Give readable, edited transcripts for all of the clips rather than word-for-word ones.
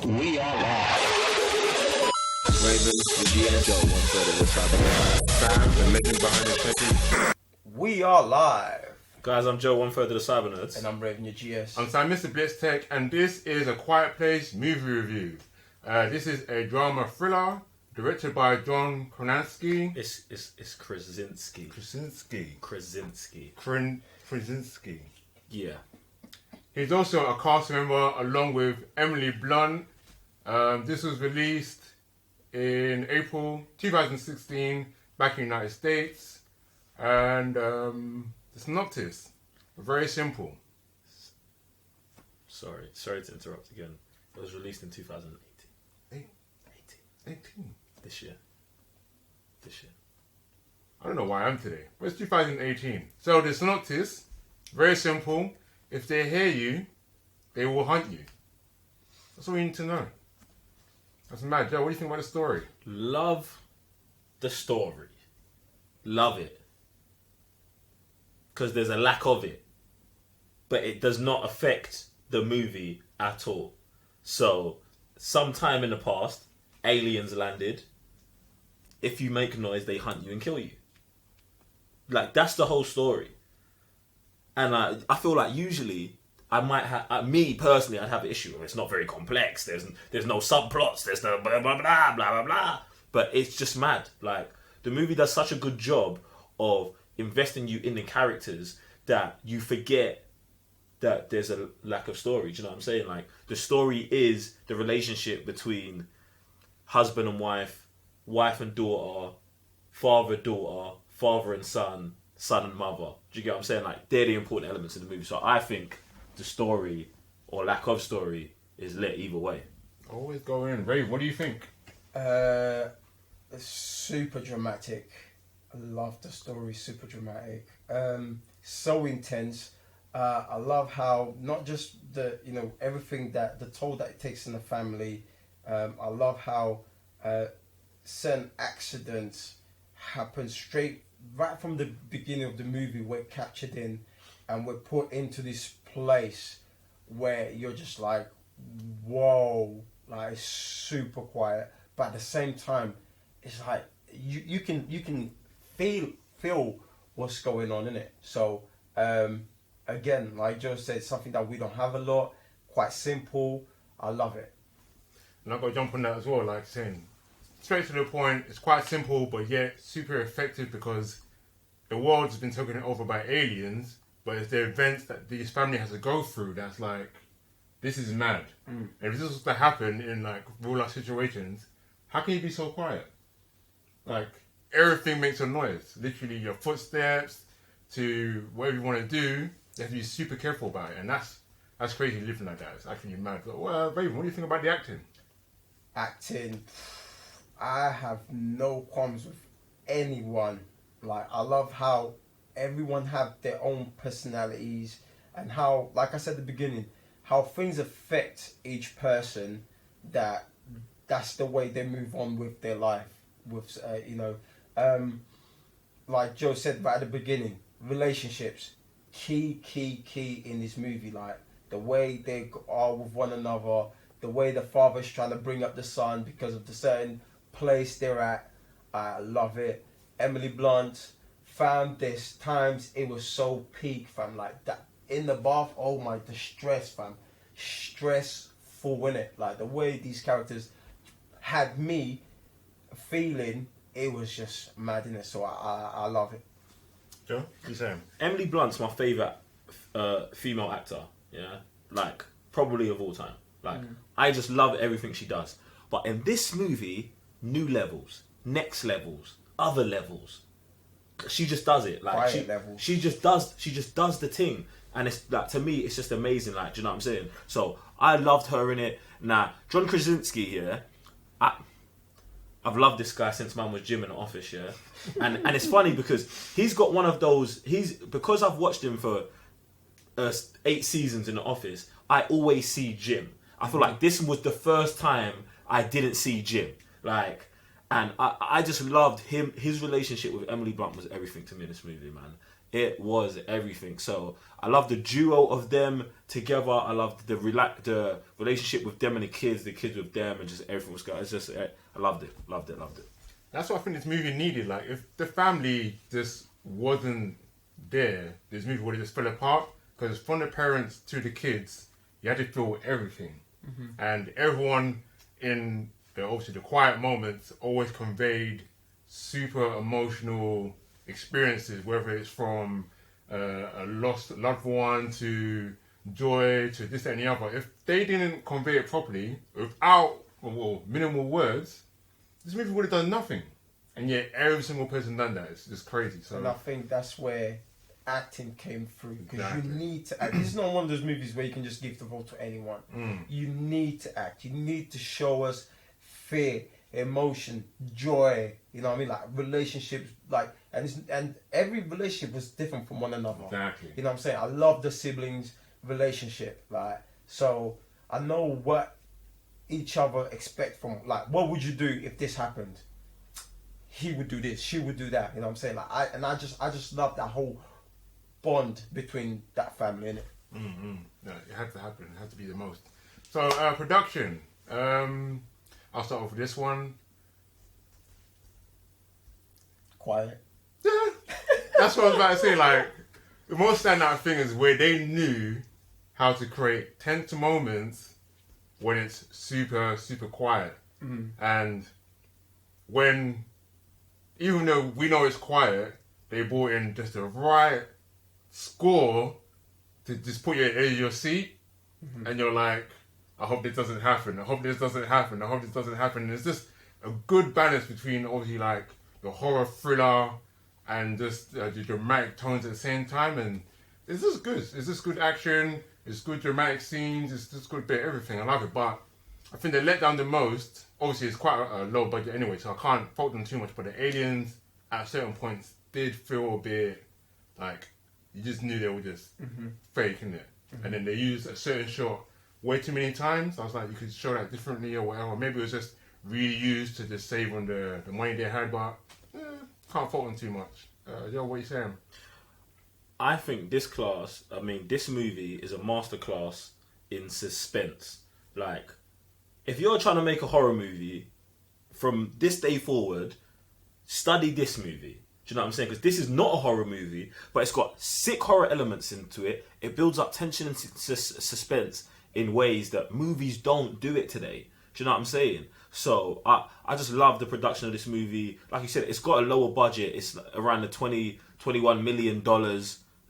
We are live. Raven, the GM Joe, one third of the Cybernet. Sam, the legend behind the technique. We are live. Guys, I'm Joe, one third of the Cyber Nerds. And I'm Raven, your GS. I'm Sam, Mr. Blitz Tech, and this is A Quiet Place movie review. This is a drama thriller directed by John Krasinski. It's Krasinski. Krasinski. Yeah. He's also a cast member along with Emily Blunt. This was released in April 2016 back in the United States. And the synopsis, very simple. Sorry to interrupt again. It was released in 2018. 18. This year. I don't know why I'm today, but it's 2018. So the synopsis, very simple. If they hear you, they will hunt you. That's all you need to know. That's mad. Joe, what do you think about the story? Love the story. Love it. Because there's a lack of it. But it does not affect the movie at all. So, sometime in the past, aliens landed. If you make noise, they hunt you and kill you. Like, that's the whole story. And I feel like usually I might have, me personally, I'd have an issue. It's not very complex. There's no subplots. There's no blah blah blah blah blah blah. But it's just mad. Like, the movie does such a good job of investing you in the characters that you forget that there's a lack of story. Do you know what I'm saying? Like, the story is the relationship between husband and wife and daughter, father and son and mother. Do you get what I'm saying? Like, they're the important elements in the movie. So I think the story or lack of story is lit either way. Always go in. Ray, what do you think? Super dramatic. I love the story. Super dramatic. So intense. I love how not just everything that the toll that it takes in the family. I love how certain accidents happen right from the beginning of the movie. We're captured in and we're put into this place where you're just like, whoa, like, it's super quiet, but at the same time it's like you can feel what's going on in it. So again, like Joe said, something that we don't have a lot, quite simple. I love it. And I've got to jump on that as well, like saying, straight to the point, it's quite simple, but yet super effective because the world's been taken over by aliens, but it's the events that this family has to go through that's like, this is mad. And if this was to happen in like real life situations, how can you be so quiet? Like, everything makes a noise. Literally your footsteps to whatever you want to do, you have to be super careful about it. And that's crazy living like that. It's actually mad. But, well, Raven, what do you think about the acting? Acting, I have no qualms with anyone. Like, I love how everyone have their own personalities and how, like I said at the beginning, how things affect each person, that's the way they move on with their life. With like Joe said right at the beginning, relationships, key in this movie. Like, the way they are with one another, the way the father's trying to bring up the son because of the certain place they're at. I love it. Emily Blunt, fam, there's times it was so peak, fam, like that in the bath. Oh my, the stress, fam, stressful, innit? Like, the way these characters had me feeling, it was just mad, innit? So I love it. Joe, you saying? Emily Blunt's my favourite female actor, yeah? Like, probably of all time. Like, I just love everything she does. But in this movie, new levels, next levels, other levels. She just does it. Like, she just does the thing. And it's like, to me, it's just amazing. Like, do you know what I'm saying? So I loved her in it. Now, John Krasinski here, I've loved this guy since man was Jim in the office, yeah. And it's funny because he's got one of those. Because I've watched him for 8 seasons in the office. I always see Jim. I feel like this was the first time I didn't see Jim. And I just loved him. His relationship with Emily Blunt was everything to me in this movie, man. It was everything. So I love the duo of them together. I love the relationship with them and the kids with them, and just everything was good. It's just I loved it. That's what I think this movie needed. Like, if the family just wasn't there, this movie would have just fell apart. Because from the parents to the kids, you had to feel everything. And everyone in obviously the quiet moments always conveyed super emotional experiences, whether it's from a lost loved one to joy to this and the other. If they didn't convey it properly, without minimal words, this movie would have done nothing. And yet every single person done that. It's just crazy. So, and I think that's where acting came through, because Exactly. you need to act. This is not one of those movies where you can just give the role to anyone. You need to act. You need to show us fear, emotion, joy. You know what I mean? Like relationships, like and every relationship was different from one another. Exactly. You know what I'm saying? I love the siblings relationship. Like, so I know what each other expect from. Like, what would you do if this happened? He would do this. She would do that. You know what I'm saying? Like, I just love that whole bond between that family, innit? No, it had to happen. It had to be the most. So, production. I'll start off with this one. Quiet. That's what I was about to say. Like, the most standout thing is where they knew how to create tense moments when it's super, super quiet. And when, even though we know it's quiet, they brought in just the right score to just put you in your seat, and you're like, I hope this doesn't happen. I hope this doesn't happen. I hope this doesn't happen. And it's just a good balance between obviously like the horror thriller and just the dramatic tones at the same time. And it's just good. It's just good action. It's good dramatic scenes. It's just good bit of everything. I love it. But I think they let down the most. Obviously, it's quite a low budget anyway, so I can't fault them too much. But the aliens at certain points did feel a bit like you just knew they were just faking it. And then they used a certain shot way too many times. I was like, you could show that differently or whatever. Maybe it was just reused to just save on the money they had, but can't fault them too much. Yo, what are you saying? I think this movie is a masterclass in suspense. Like, if you're trying to make a horror movie from this day forward, study this movie. Do you know what I'm saying? Because this is not a horror movie, but it's got sick horror elements into it. It builds up tension and suspense in ways that movies don't do it today. Do you know what I'm saying? So I just love the production of this movie. Like you said, it's got a lower budget. It's around the $21 million,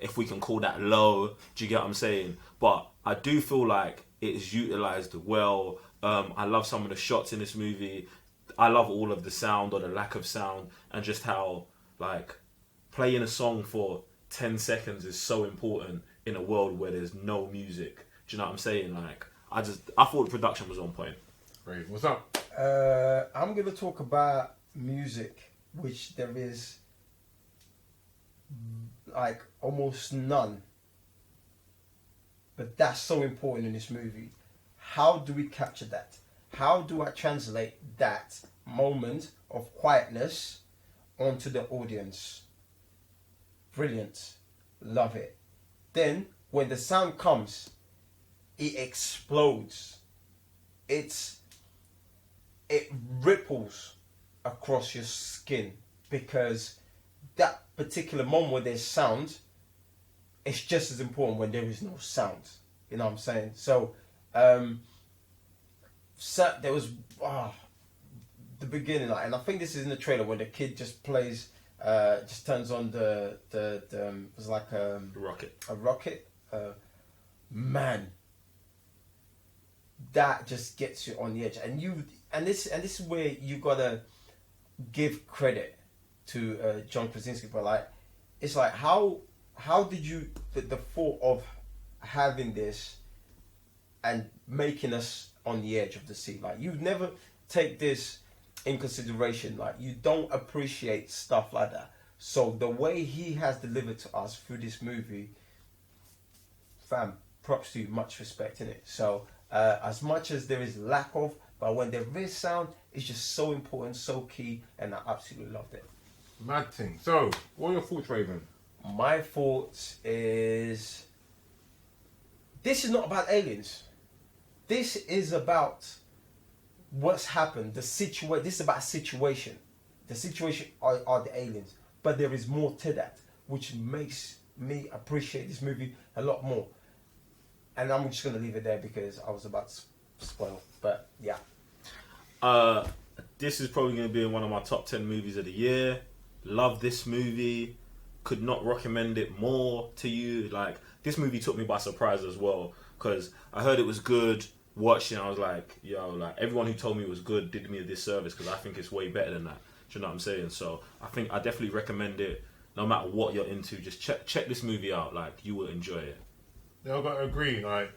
if we can call that low. Do you get what I'm saying? But I do feel like it is utilised well. I love some of the shots in this movie. I love all of the sound or the lack of sound, and just how like playing a song for 10 seconds is so important in a world where there's no music. Do you know what I'm saying? Like, I thought the production was on point. Great. What's up? I'm going to talk about music, which there is like almost none. But that's so important in this movie. How do we capture that? How do I translate that moment of quietness onto the audience? Brilliant. Love it. Then, when the sound comes, it explodes. It ripples across your skin, because that particular moment where there's sound, it's just as important when there is no sound. You know what I'm saying? So, there was the beginning, like, and I think this is in the trailer where the kid just plays, just turns on the it was like a rocket. Man, that just gets you on the edge, and this is where you gotta give credit to John Krasinski, but like, it's like how did you the thought of having this and making us on the edge of the seat? Like, you never take this in consideration. Like, you don't appreciate stuff like that. So the way he has delivered to us through this movie, fam, props to you, much respect in it. So as much as there is lack of, but when there is sound, it's just so important, so key, and I absolutely loved it. Mad thing. So, what are your thoughts, Raven? My thoughts is this is not about aliens. This is about what's happened. This is about a situation. The situation are the aliens, but there is more to that, which makes me appreciate this movie a lot more. And I'm just gonna leave it there because I was about to spoil. But yeah. This is probably going to be in one of my top 10 movies of the year. Love this movie. Could not recommend it more to you. Like, this movie took me by surprise as well, because I heard it was good. Watched it, and I was like, yo, like, everyone who told me it was good did me a disservice, because I think it's way better than that. Do you know what I'm saying? So I think I definitely recommend it. No matter what you're into, just check this movie out. Like, you will enjoy it. Yeah, I've got to agree. Like,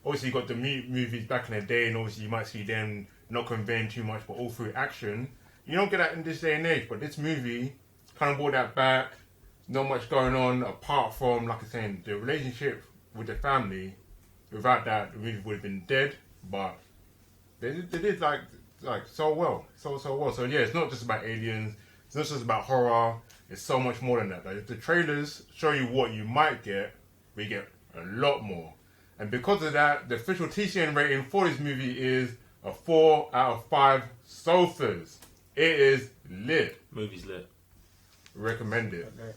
obviously you got the movies back in the day, and obviously you might see them not conveying too much, but all through action. You don't get that in this day and age, but this movie kind of brought that back. Not much going on apart from, like I'm saying, the relationship with the family. Without that, the movie would have been dead. But they did like so well, so well. So yeah, it's not just about aliens. It's not just about horror. It's so much more than that. Like, if the trailers show you what you might get, we get a lot more. And because of that, the official TCN rating for this movie is a 4 out of 5 sofas. It is lit. Movie's lit. Recommend it. Okay.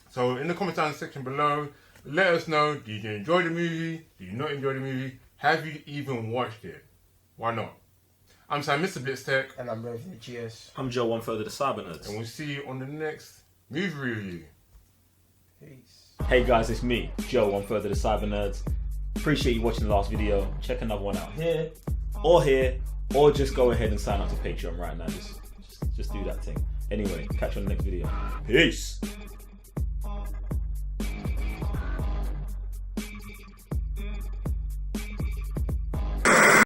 So in the comment down section below, let us know, did you enjoy the movie? Did you not enjoy the movie? Have you even watched it? Why not? I'm Sam, Mr. Blitztech. And I'm Reverend GS. I'm Joe, one further the Cyber Nerds. And we'll see you on the next movie review. Peace. Hey guys, it's me, Joe, one further the Cyber Nerds. Appreciate you watching the last video. Check another one out here, or just go ahead and sign up to Patreon right now. Just do that thing. Anyway, catch you on the next video. Peace.